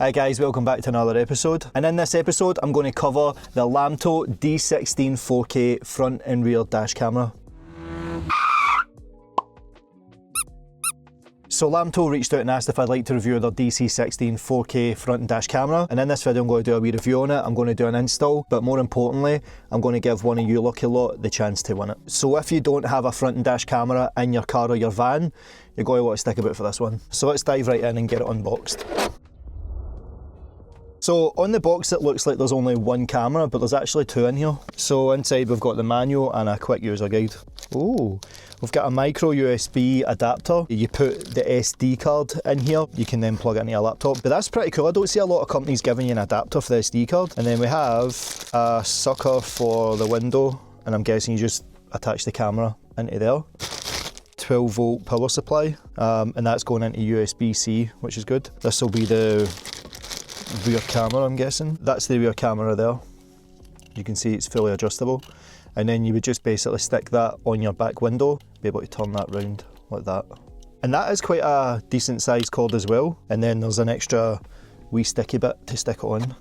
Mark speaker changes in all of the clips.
Speaker 1: Hi guys, welcome back to another episode. And in this episode, I'm going to cover the Lamtto D16 4K front and rear dash camera. So Lamtto reached out and asked if I'd like to review their DC16 4K front and dash camera, and in this video I'm going to do a wee review on it. I'm going to do an install, but more importantly I'm going to give one of you lucky lot the chance to win it. So if you don't have a front and dash camera in your car or your van, you're going to want to stick about for this one. So let's dive right in and get it unboxed. So on the box it looks like there's only one camera, but there's actually two in here. So inside we've got the manual and a quick user guide. Oh, we've got a micro USB adapter. You put the SD card in here, you can then plug it into your laptop. But that's pretty cool. I don't see a lot of companies giving you an adapter for the SD card. And then we have a sucker for the window, and I'm guessing you just attach the camera into there. 12 volt power supply, and that's going into USB-C, which is good. This will be the rear camera, I'm guessing. That's the rear camera there. You can see it's fully adjustable. And then you would just basically stick that on your back window, be able to turn that round like that. And that is quite a decent sized cord as well. And then there's an extra wee sticky bit to stick it on.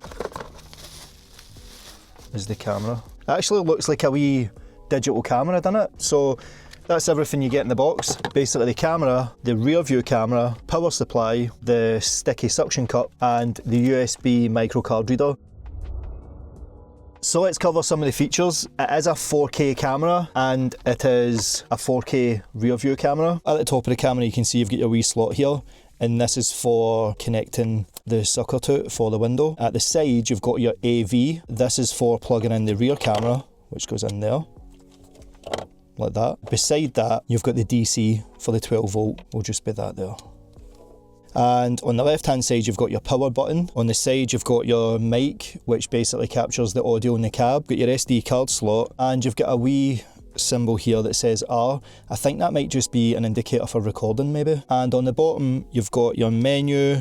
Speaker 1: Is the camera. It actually looks like a wee digital camera, doesn't it? So that's everything you get in the box. Basically the camera, the rear view camera, power supply, the sticky suction cup, and the USB micro card reader. So let's cover some of the features. It is a 4K camera and it is a 4K rear view camera. At the top of the camera you can see you've got your wee slot here, and this is for connecting the sucker to it for the window. At the side you've got your AV. This is for plugging in the rear camera, which goes in there. Like that. Beside that, you've got the DC for the 12 volt, will just be that there. And on the left hand side, you've got your power button. On the side, you've got your mic, which basically captures the audio in the cab. Got your SD card slot, and you've got a wee symbol here that says R. I think that might just be an indicator for recording maybe. And on the bottom, you've got your menu,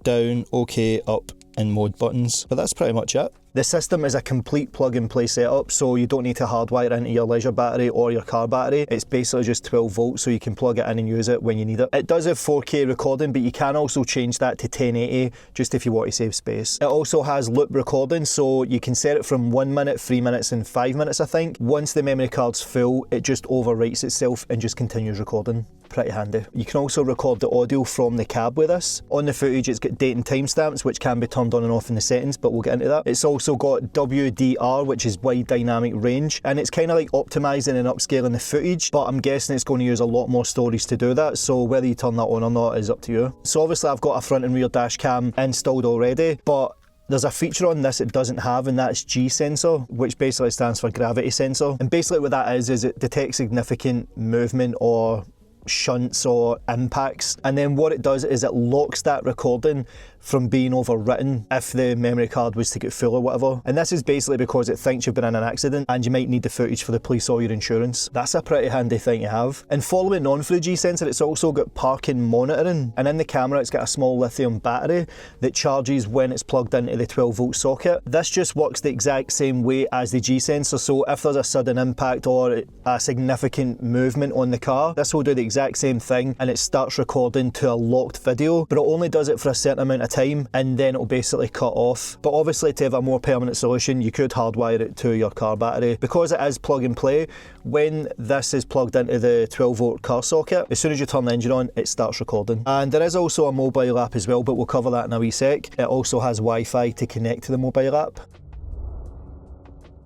Speaker 1: down, OK, up, and mode buttons. But that's pretty much it. The system is a complete plug-and-play setup, so you don't need to hardwire into your leisure battery or your car battery. It's basically just 12 volts, so you can plug it in and use it when you need it. It does have 4K recording, but you can also change that to 1080, just if you want to save space. It also has loop recording, so you can set it from 1 minute, 3 minutes, and 5 minutes, I think. Once the memory card's full, it just overwrites itself and just continues recording. Pretty handy. You can also record the audio from the cab with this. On the footage it's got date and timestamps, which can be turned on and off in the settings, but we'll get into that. It's also got WDR, which is wide dynamic range, and it's kind of like optimizing and upscaling the footage, but I'm guessing it's going to use a lot more storage to do that, so whether you turn that on or not is up to you. So obviously I've got a front and rear dash cam installed already, but there's a feature on this it doesn't have, and that's G sensor, which basically stands for gravity sensor. And basically what that is it detects significant movement or shunts or impacts, and then what it does is it locks that recording from being overwritten if the memory card was to get full or whatever. And this is basically because it thinks you've been in an accident and you might need the footage for the police or your insurance. That's a pretty handy thing to have. And following on for the G sensor, it's also got parking monitoring, and in the camera it's got a small lithium battery that charges when it's plugged into the 12 volt socket. This just works the exact same way as the G sensor, so if there's a sudden impact or a significant movement on the car, this will do the exact same thing, and it starts recording to a locked video, but it only does it for a certain amount of time and then it'll basically cut off. But obviously to have a more permanent solution you could hardwire it to your car battery. Because it is plug and play, when this is plugged into the 12 volt car socket, as soon as you turn the engine on it starts recording. And there is also a mobile app as well, but we'll cover that in a wee sec. It also has Wi-Fi to connect to the mobile app.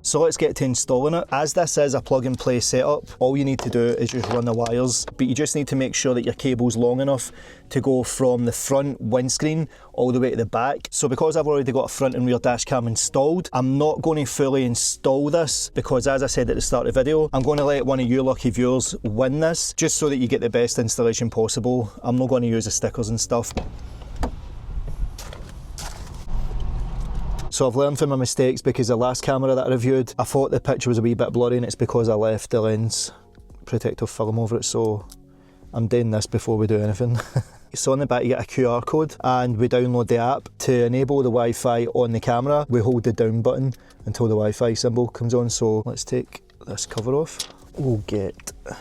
Speaker 1: So let's get to installing it. As this is a plug and play setup, all you need to do is just run the wires, but you just need to make sure that your cable's long enough to go from the front windscreen all the way to the back. So because I've already got a front and rear dash cam installed, I'm not going to fully install this because, as I said at the start of the video, I'm going to let one of you lucky viewers win this, just so that you get the best installation possible. I'm not going to use the stickers and stuff. So I've learned from my mistakes, because the last camera that I reviewed, I thought the picture was a wee bit blurry, and it's because I left the lens protective film over it, so I'm doing this before we do anything. So on the back you get a QR code, and we download the app. To enable the Wi-Fi on the camera, we hold the down button until the Wi-Fi symbol comes on. So let's take this cover off. We'll get the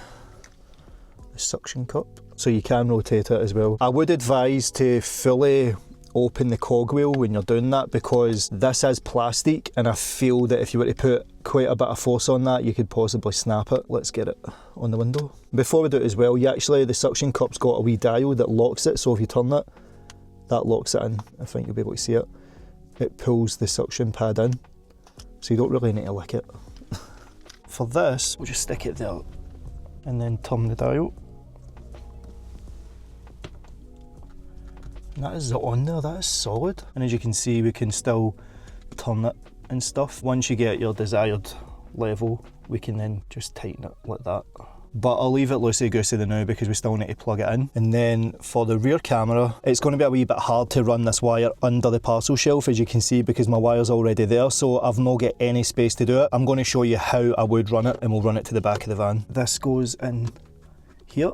Speaker 1: suction cup, so you can rotate it as well. I would advise to fully open the cogwheel when you're doing that, because this is plastic and I feel that if you were to put quite a bit of force on that, you could possibly snap it. Let's get it on the window. Before we do it as well, the suction cup's got a wee dial that locks it, so if you turn it, that locks it in. I think you'll be able to see it. It pulls the suction pad in, so you don't really need to lick it. For this, we'll just stick it there and then turn the dial. And that is on there, that is solid. And as you can see, we can still turn it and stuff. Once you get your desired level, we can then just tighten it like that. But I'll leave it loosey-goosey now because we still need to plug it in. And then for the rear camera, it's going to be a wee bit hard to run this wire under the parcel shelf, as you can see, because my wire's already there, so I've not got any space to do it. I'm going to show you how I would run it, and we'll run it to the back of the van. This goes in here,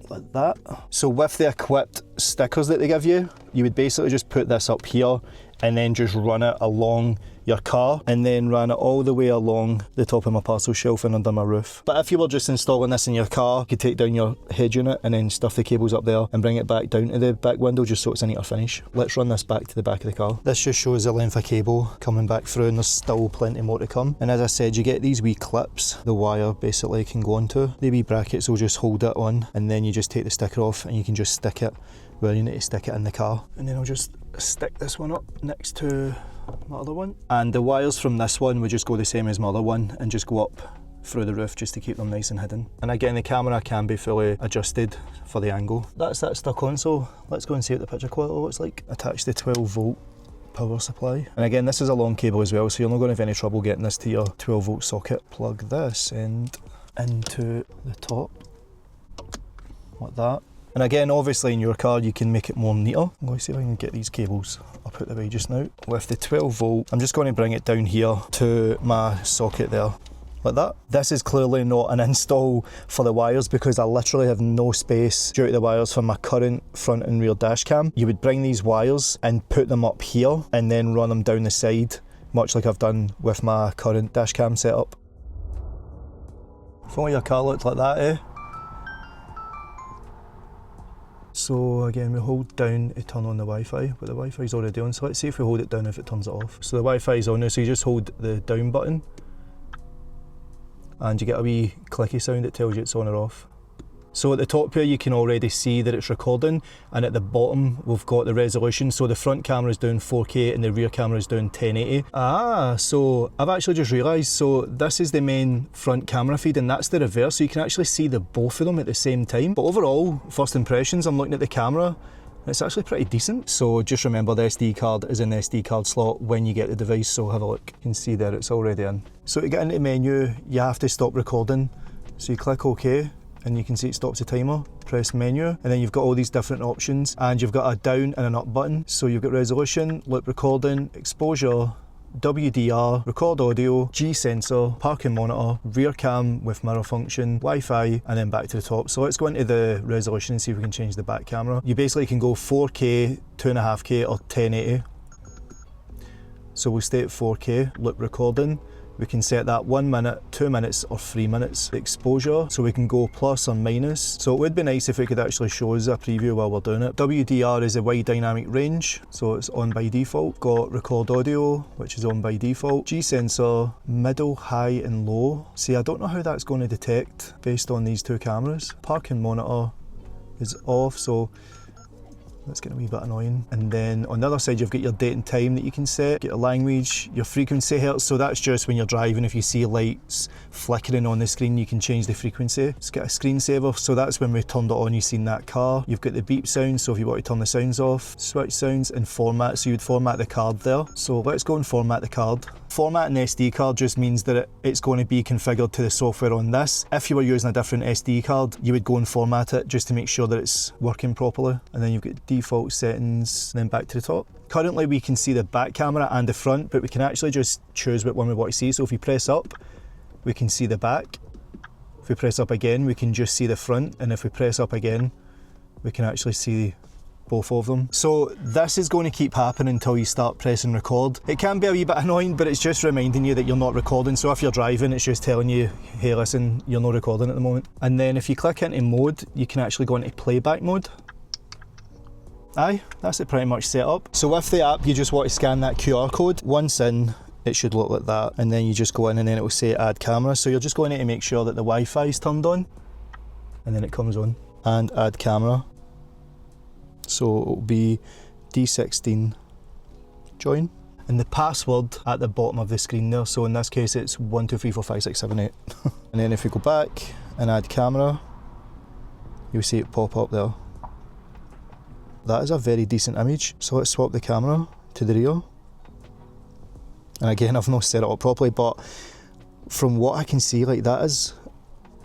Speaker 1: like that. So with the equipped stickers that they give you, you would basically just put this up here and then just run it along your car, and then ran it all the way along the top of my parcel shelf and under my roof. But if you were just installing this in your car, you could take down your head unit and then stuff the cables up there and bring it back down to the back window just so it's a neater finish. Let's run this back to the back of the car. This just shows the length of cable coming back through, and there's still plenty more to come. And as I said, you get these wee clips the wire basically can go onto. The wee brackets will just hold it on, and then you just take the sticker off and you can just stick it where you need to stick it in the car. And then I'll just stick this one up next to my other one, and the wires from this one would just go the same as my other one and just go up through the roof just to keep them nice and hidden. And again, the camera can be fully adjusted for the angle. That's that stuck on, so let's go and see what the picture quality looks like. Attach the 12-volt power supply, and again, this is a long cable as well, so you're not going to have any trouble getting this to your 12-volt socket. Plug this end into the top like that. And again, obviously in your car you can make it more neater. I'm going to see if I can get these cables up out the way just now. With the 12 volt, I'm just going to bring it down here to my socket there, like that. This is clearly not an install for the wires because I literally have no space due to the wires for my current front and rear dash cam. You would bring these wires and put them up here and then run them down the side, much like I've done with my current dash cam setup. If only your car looked like that, eh? So again, we hold down to turn on the Wi-Fi, but the Wi-Fi is already on, so let's see if we hold it down if it turns it off. So the Wi-Fi is on now, so you just hold the down button and you get a wee clicky sound that tells you it's on or off. So at the top here you can already see that it's recording, and at the bottom we've got the resolution. So the front camera is doing 4K and the rear camera is doing 1080. So I've actually just realised, so this is the main front camera feed and that's the reverse, so you can actually see the both of them at the same time. But overall, first impressions, I'm looking at the camera, it's actually pretty decent. So just remember the SD card is in the SD card slot when you get the device, so have a look. You can see there it's already in. So to get into the menu, you have to stop recording. So you click OK, and you can see it stops the timer. Press menu, and then you've got all these different options, and you've got a down and an up button. So you've got resolution, loop recording, exposure, WDR, record audio, G sensor, parking monitor, rear cam with mirror function, Wi-Fi, and then back to the top. So let's go into the resolution and see if we can change the back camera. You basically can go 4K, 2.5K or 1080. So we'll stay at 4K, loop recording. We can set that 1 minute, 2 minutes or 3 minutes. Exposure, so we can go plus or minus. So it would be nice if it could actually show us a preview while we're doing it. WDR is a wide dynamic range, so it's on by default. Got record audio, which is on by default. G sensor, middle, high and low. See, I don't know how that's going to detect based on these two cameras. Parking monitor is off, so that's getting a wee bit annoying. And then on the other side, you've got your date and time that you can set, get your language, your frequency hertz, so that's just when you're driving. If you see lights flickering on the screen, you can change the frequency. It's got a screensaver, so that's when we turned it on, you've seen that car. You've got the beep sound, so if you want to turn the sounds off. Switch sounds and format, so you'd format the card there. So let's go and format the card. Formatting the SD card just means that it's going to be configured to the software on this. If you were using a different SD card, you would go and format it just to make sure that it's working properly. And then you've got default settings, and then back to the top. Currently we can see the back camera and the front, but we can actually just choose what one we want to see. So if we press up, we can see the back. If we press up again, we can just see the front. And if we press up again, we can actually see both of them. So this is going to keep happening until you start pressing record. It can be a wee bit annoying, but it's just reminding you that you're not recording. So if you're driving, it's just telling you, hey listen, you're not recording at the moment. And then if you click into mode, you can actually go into playback mode. Aye, that's it pretty much set up. So with the app, you just want to scan that QR code. Once in, it should look like that, and then you just go in and then it will say add camera. So you're just going to make sure that the Wi-Fi is turned on, and then it comes on, and add camera. So it will be D16 join, and the password at the bottom of the screen there. So in this case it's 12345678. And then if we go back and add camera, you'll see it pop up there. That is a very decent image. So let's swap the camera to the rear. And again, I've not set it up properly, but from what I can see, like that is,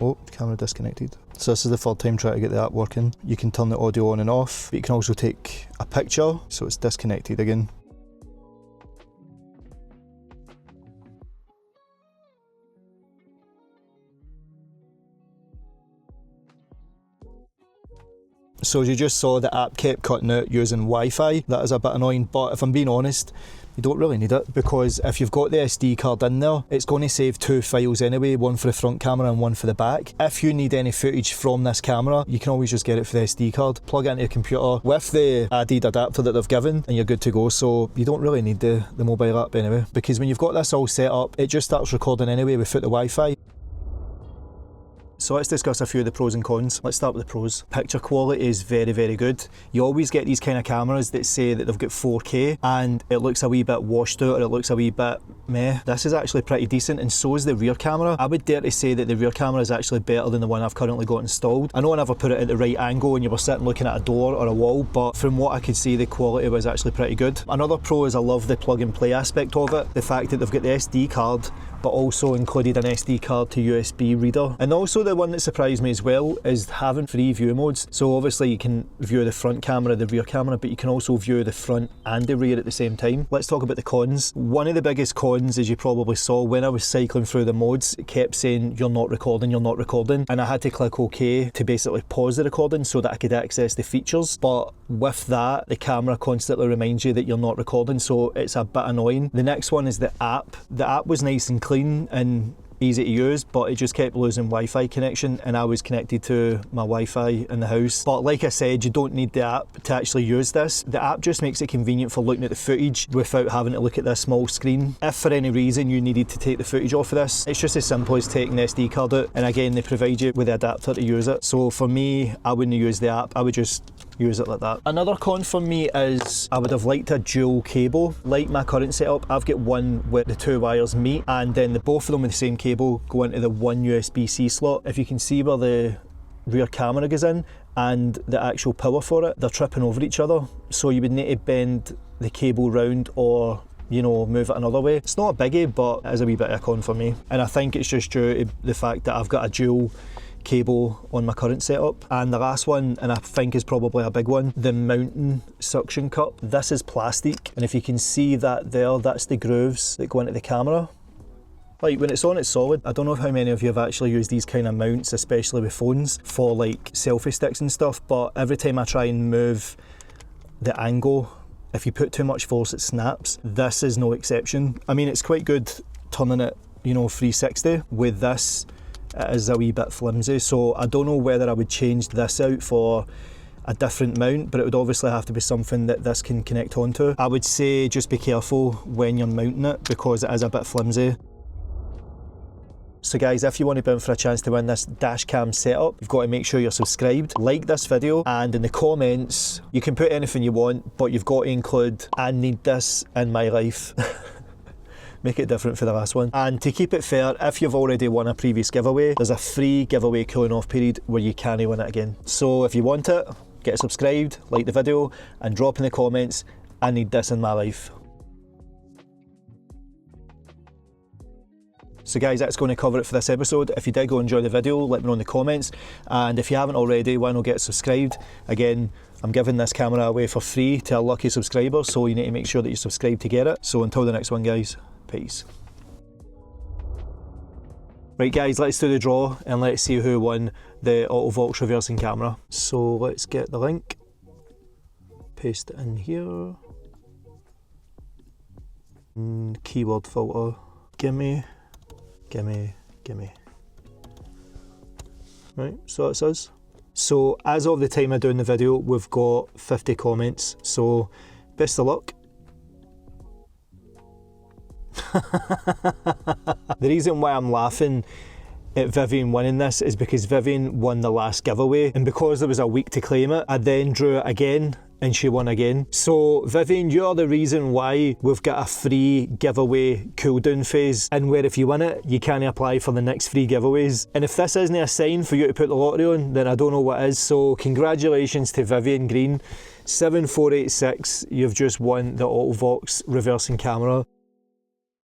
Speaker 1: oh, camera disconnected. So this is the third time trying to get the app working. You can turn the audio on and off, but you can also take a picture, so it's disconnected again. So as you just saw, the app kept cutting out using Wi-Fi. That is a bit annoying, but if I'm being honest, you don't really need it, because if you've got the SD card in there, it's going to save 2 files anyway, one for the front camera and one for the back. If you need any footage from this camera, you can always just get it for the SD card, plug it into your computer with the added adapter that they've given, and you're good to go. So you don't really need the mobile app anyway, because when you've got this all set up, it just starts recording anyway without the Wi-Fi. So let's discuss a few of the pros and cons. Let's start with the pros. Picture quality is very, very good. You always get these kind of cameras that say that they've got 4K and it looks a wee bit washed out, or it looks a wee bit meh. This is actually pretty decent, and so is the rear camera. I would dare to say that the rear camera is actually better than the one I've currently got installed. I know I never put it at the right angle and you were sitting looking at a door or a wall, but from what I could see, the quality was actually pretty good. Another pro is I love the plug and play aspect of it. The fact that they've got the SD card, but also included an SD card to USB reader. And also the one that surprised me as well is having 3 view modes. So obviously you can view the front camera, the rear camera, but you can also view the front and the rear at the same time. Let's talk about the cons. One of the biggest cons, as you probably saw, when I was cycling through the modes, it kept saying you're not recording, you're not recording, and I had to click OK to basically pause the recording so that I could access the features. But with that, the camera constantly reminds you that you're not recording, so it's a bit annoying. The next one is the app. The app was nice and clean and easy to use, but it just kept losing Wi-Fi connection, and I was connected to my Wi-Fi in the house. But like I said, you don't need the app to actually use this. The app just makes it convenient for looking at the footage without having to look at this small screen. If for any reason you needed to take the footage off of this, it's just as simple as taking the SD card out, and again they provide you with the adapter to use it. So for me, I wouldn't use the app, I would just use it like that. Another con for me is I would have liked a dual cable. Like my current setup, I've got one where the 2 wires meet, and then both of them with the same cable go into the one USB-C slot. If you can see where the rear camera goes in and the actual power for it, they're tripping over each other. So you would need to bend the cable round, or you know, move it another way. It's not a biggie, but it is a wee bit of a con for me. And I think it's just due to the fact that I've got a dual cable on my current setup. And the last one, and I think is probably a big one, the mountain suction cup. This is plastic, and if you can see that there, that's the grooves that go into the camera. Like when it's on, it's solid. I don't know how many of you have actually used these kind of mounts, especially with phones, for like selfie sticks and stuff, but every time I try and move the angle, if you put too much force it snaps. This is no exception. I mean, it's quite good turning it, you know, 360. With this, it is a wee bit flimsy, so I don't know whether I would change this out for a different mount, but it would obviously have to be something that this can connect onto. I would say just be careful when you're mounting it, because it is a bit flimsy. So guys, if you want to be in for a chance to win this dash cam setup, you've got to make sure you're subscribed, like this video, and in the comments you can put anything you want, but you've got to include "I need this in my life." Make it different for the last one. And to keep it fair, if you've already won a previous giveaway, there's a free giveaway cooling off period where you can't win it again. So if you want it, get subscribed, like the video, and drop in the comments, "I need this in my life." So guys, that's going to cover it for this episode. If you did go enjoy the video, let me know in the comments. And if you haven't already, why not get subscribed? Again, I'm giving this camera away for free to a lucky subscriber, so you need to make sure that you're subscribed to get it. So until the next one, guys, peace. Right guys, let's do the draw and let's see who won the autovox reversing camera. So let's get the link, paste it in here, and keyword filter, gimme, gimme, gimme. Right, so it's us. So as of the time of doing the video, we've got 50 comments. So best of luck. The reason why I'm laughing at Vivian winning this is because Vivian won the last giveaway, and because there was a week to claim it, I then drew it again and she won again. So Vivian, you're the reason why we've got a free giveaway cooldown phase, and where if you win it, you can't apply for the next free giveaways. And if this isn't a sign for you to put the lottery on, then I don't know what is. So congratulations to Vivian Green, 7486, you've just won the autovox reversing camera.